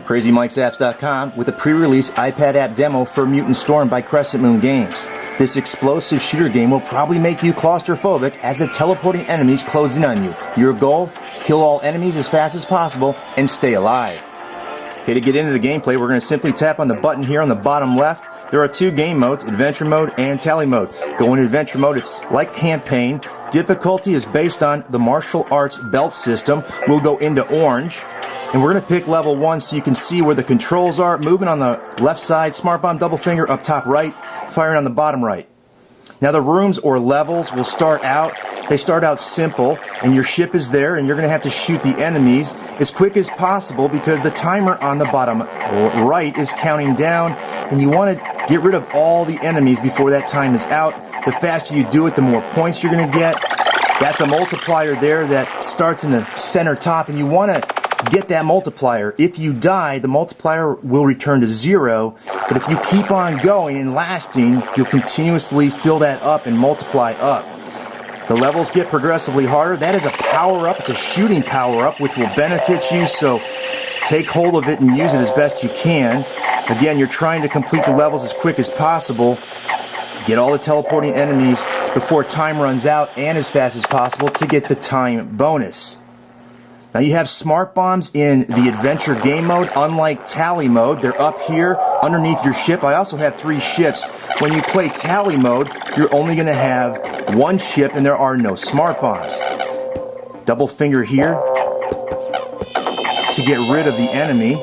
CrazyMikesapps.com with a pre-release iPad app demo for Mutant Storm by Crescent Games. This explosive shooter game will probably make you claustrophobic as the teleporting enemies close in on you. Your goal? Kill all enemies as fast as possible and stay alive. Okay, to get into the gameplay, we're going to simply tap on the button here on the bottom left. There are two game modes, Adventure Mode and Tally Mode. Go into Adventure Mode, it's like Campaign. Difficulty is based on the martial arts belt system. We'll go into Orange. And we're going to pick level 1 so you can see where the controls are. Movement on the left side, smart bomb, double finger up top right, firing on the bottom right. Now the rooms or levels will start out, they start out simple, and your ship is there, and you're going to have to shoot the enemies as quick as possible because the timer on the bottom right is counting down, and you want to get rid of all the enemies before that time is out. The faster you do it, the more points you're going to get. That's a multiplier there that starts in the center top, and you want to get that multiplier. If you die, the multiplier will return to 0, but if you keep on going and lasting, you'll continuously fill that up and multiply up. The levels get progressively harder. That is a power-up. It's a shooting power-up, which will benefit you, so take hold of it and use it as best you can. Again, you're trying to complete the levels as quick as possible. Get all the teleporting enemies before time runs out and as fast as possible to get the time bonus. Now you have smart bombs in the adventure game mode, unlike tally mode. They're up here underneath your ship. I also have 3 ships. When you play tally mode, you're only going to have 1 ship and there are no smart bombs. Double finger here to get rid of the enemy,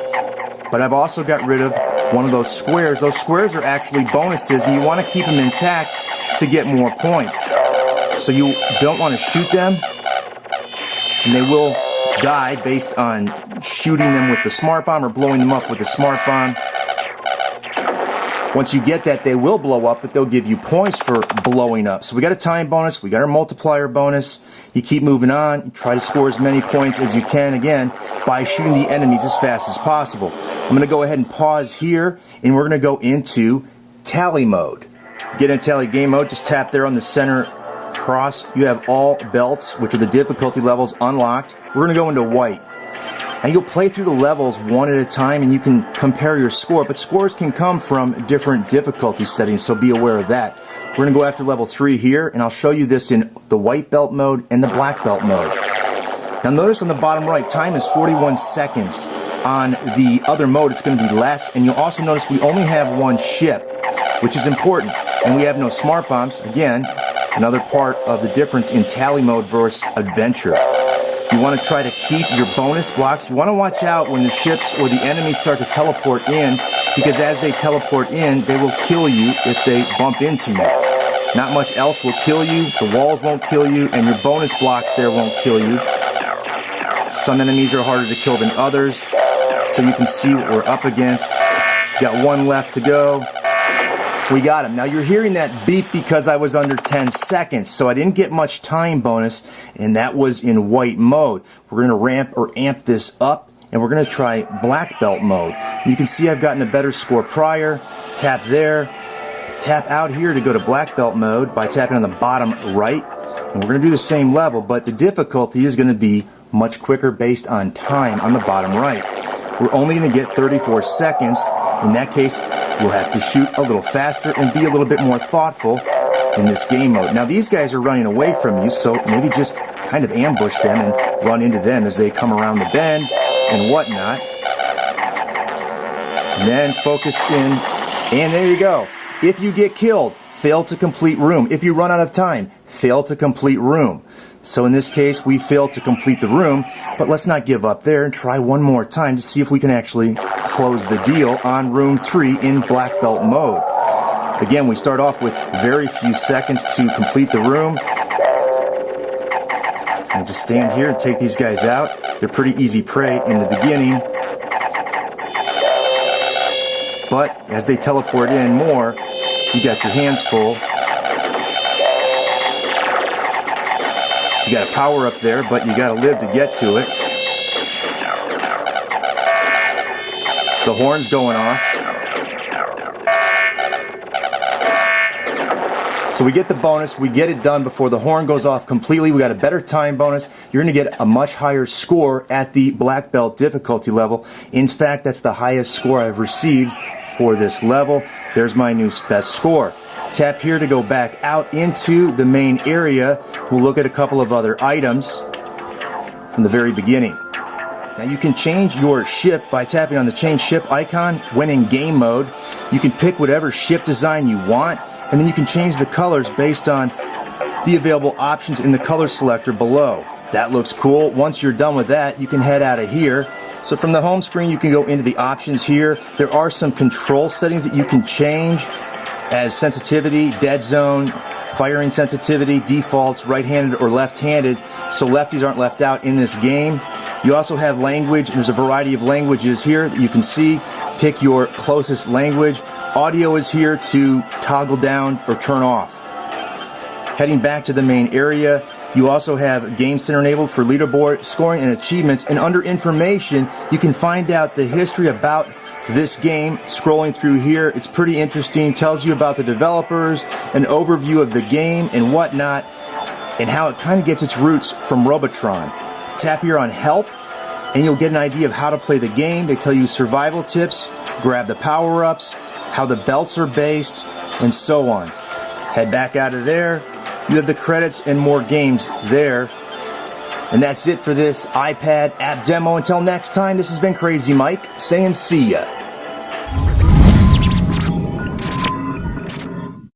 but I've also got rid of one of those squares. Those squares are actually bonuses and you want to keep them intact to get more points. So you don't want to shoot them, and they will die based on shooting them with the smart bomb or blowing them up with the smart bomb. Once you get that, they will blow up, but they'll give you points for blowing up. So we got a time bonus, we got our multiplier bonus. You keep moving on, you try to score as many points as you can, again, by shooting the enemies as fast as possible. I'm going to go ahead and pause here, and we're going to go into tally mode. Get in tally game mode, just tap there on the center cross. You have all belts, which are the difficulty levels, unlocked. We're going to go into white. And you'll play through the levels one at a time and you can compare your score, but scores can come from different difficulty settings, so be aware of that. We're going to go after level 3 here, and I'll show you this in the white belt mode and the black belt mode. Now notice on the bottom right, time is 41 seconds. On the other mode, it's going to be less, and you'll also notice we only have 1 ship, which is important, and we have no smart bombs. Again, another part of the difference in tally mode versus adventure. You want to try to keep your bonus blocks. You want to watch out when the ships or the enemies start to teleport in, because as they teleport in, they will kill you if they bump into you. Not much else will kill you. The walls won't kill you, and your bonus blocks there won't kill you. Some enemies are harder to kill than others, so you can see what we're up against. Got 1 left to go. We got him. Now you're hearing that beep because I was under 10 seconds, so I didn't get much time bonus, and that was in white mode. We're going to ramp or amp this up, and we're going to try black belt mode. You can see I've gotten a better score prior. Tap there. Tap out here to go to black belt mode by tapping on the bottom right. And we're going to do the same level, but the difficulty is going to be much quicker based on time on the bottom right. We're only going to get 34 seconds. In that case, we'll have to shoot a little faster and be a little bit more thoughtful in this game mode. Now these guys are running away from you, so maybe just kind of ambush them and run into them as they come around the bend and whatnot. And then focus in, and there you go. If you get killed, fail to complete room. If you run out of time, fail to complete room. So in this case, we failed to complete the room, but let's not give up there and try one more time to see if we can actually close the deal on room 3 in black belt mode. Again, we start off with very few seconds to complete the room. I'll just stand here and take these guys out. They're pretty easy prey in the beginning, but as they teleport in more, you got your hands full. You got a power up there, but you got to live to get to it. The horn's going off. So we get the bonus, we get it done before the horn goes off completely. We got a better time bonus. You're going to get a much higher score at the black belt difficulty level. In fact, that's the highest score I've received for this level. There's my new best score. Tap here to go back out into the main area. We'll look at a couple of other items from the very beginning. Now you can change your ship by tapping on the change ship icon when in game mode. You can pick whatever ship design you want, and then you can change the colors based on the available options in the color selector below. That looks cool. Once you're done with that, you can head out of here. So from the home screen, you can go into the options here. There are some control settings that you can change as sensitivity, dead zone, firing sensitivity, defaults, right-handed or left-handed, so lefties aren't left out in this game. You also have language, and there's a variety of languages here that you can see. Pick your closest language. Audio is here to toggle down or turn off. Heading back to the main area, you also have Game Center enabled for leaderboard, scoring, and achievements. And under information, you can find out the history about this game. Scrolling through here, it's pretty interesting. Tells you about the developers, an overview of the game and whatnot, and how it kind of gets its roots from Robotron. Tap here on Help, and you'll get an idea of how to play the game. They tell you survival tips, grab the power-ups, how the belts are based, and so on. Head back out of there. You have the credits and more games there. And that's it for this iPad app demo. Until next time, this has been Crazy Mike saying see ya.